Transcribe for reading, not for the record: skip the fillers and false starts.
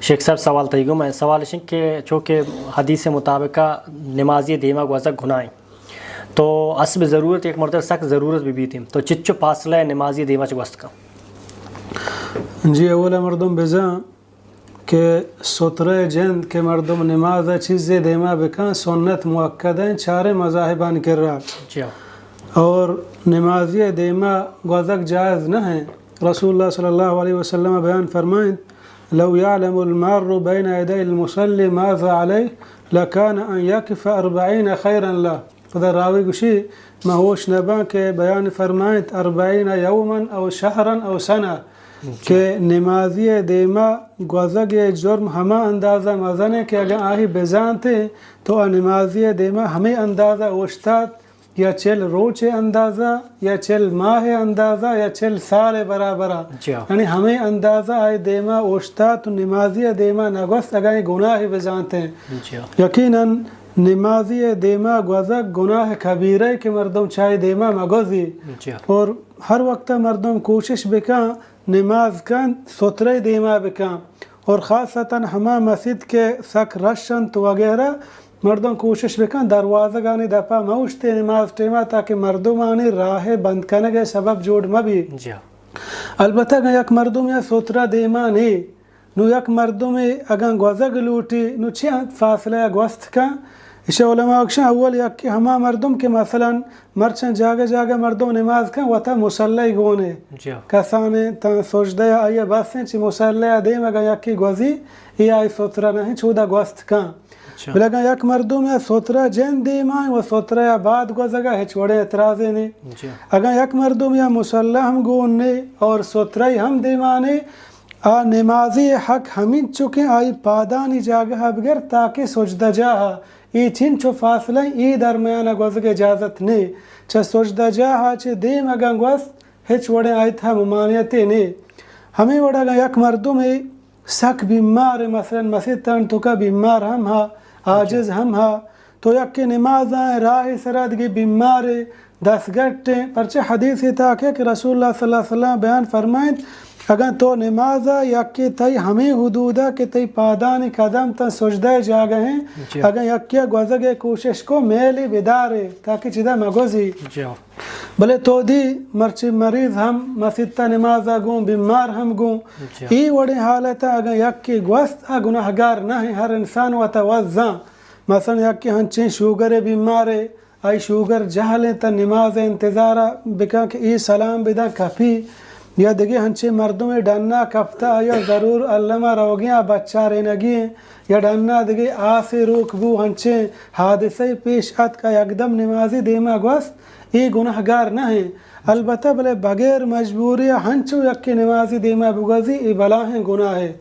شیخ صاحب سوال تھی گو میں سوال کہ چونکہ حدیث مطابقہ نمازی دیما گوزک گناہیں تو اسب ضرورت ایک مرتبہ سخت ضرورت بھی تھی تو چچو فاصلہ نمازی دیما چوست کا جی اولا مردم بزا کہ سترہ جند کے مردم نماز چیز دیما بکن سنت موقع ہیں چارے مذاہبان کر رہا جی اور نمازی دیما گوزک جائز نہ ہیں. رسول اللہ صلی اللہ علیہ وسلم بیان فرمائیں لو يعلم المار بين يدي المصلي ماذا عليه لكان ان يقف 40 خيرا له. خدا راوی گوشی مہوش نبا کے بیان فرمائیں 40 یوما او شہرا او سنہ کہ نمازی دیما گوزگ جرم ہما اندازہ مزن ہے کہ اگر آہی بزانتے تو نمازی دیما ہمیں اندازہ اوشتات یا 40 روز اندازہ یا 40 ماہ اندازہ یا 40 سال برابرہ یعنی ہمیں اندازہ آئے دیما اوشتا تو نمازی دیما نگوست اگر گناہ بزانتے ہیں. یقیناً نمازی دیما گوزک گناہ کبیرہ کہ مردم چاہے دیما مگوزی اور ہر وقت مردم کوشش بکاں نماز کن سترہ دیما بکاں اور خاصتاً ہما مسجد کے سک رشنت وغیرہ مردم کوشش بکن دروازہ گانی دپا موشتے نماز ٹیما تاکہ مردمانی راہ بند کرنے کے سبب جوڑ مبی. البتہ اگر یک مردم یا سترہ دیما نہیں نو یک مردم اگر گوزگ لوٹی نو چی فاصلہ گوست کا اسے علماء اکشن اول یک کہ ہما مردم کے مثلا مرچن جاگہ جاگہ مردم نماز کا وطا مسلح گونے کسانے تا سجدہ آئیے بس ہیں چی مسلح دیم اگر یک کی گوزی یہ آئی سترہ نہیں چودہ گوست کا بلکہ یک مردم یا سترہ جن دیمائیں و سترہ یا بعد گوزگا ہچ وڑے اعتراضے نے اگر یک مردم یا مسلح ہم گونے اور سترہ ہم دیمانے نمازی حق ہمیں چکے آئی پادانی جاگہ بگر تاکہ سجدہ جاہا ای چن چو فاصلہ ای درمیان گوزگ اجازت نہیں چا سجدہ جاہا چے دیم اگر گوست ہچ وڑے آئی تھا ممانیتے نہیں. ہمیں وڑا گا یک مردم سک بیمار مثلا مسجد تن تو کا بیمار ہم ہا عاجز ہم ہا تو یک کے نماز آئیں راہ سرادگی بیمار دس گھٹیں پرچہ حدیث تاکہ کہ رسول اللہ صلی اللہ علیہ وسلم بیان فرمائیں اگر تو نماز یک کے تی ہمیں حدودہ کہ تی پادانی قدم تا سجدہ جاگہ ہیں اگر یک کے گوزگ کوشش کو میلی بدارے تاکہ چیدہ مگوزی بلے تو دی مرچی مریض ہم مسجد تا نماز گون بیمار ہم گون ای وڑی حالتا اگر یک کے گوست گناہگار نہ ہیں ہر انسان و توزاں مثلا یک کے ہنچیں شوگر بیمارے آئی شوگر جہلیں تا نماز انتظارہ بکا کہ ای سلام بدا کپی یا دیگه ہنچے مردم ڈننا کپتا یا ضرور علمہ روگیاں بچہ رینگی یا ڈننا دیگه آسے روک بو ہنچے حادثے پیش ات کا یکدم نمازی دیما گوست ای گناہگار نہ ہیں. البتہ بلے بغیر مجبوری ہنچو یک نمازی دیما بگوزی ای بلا ہیں گناہ ہے.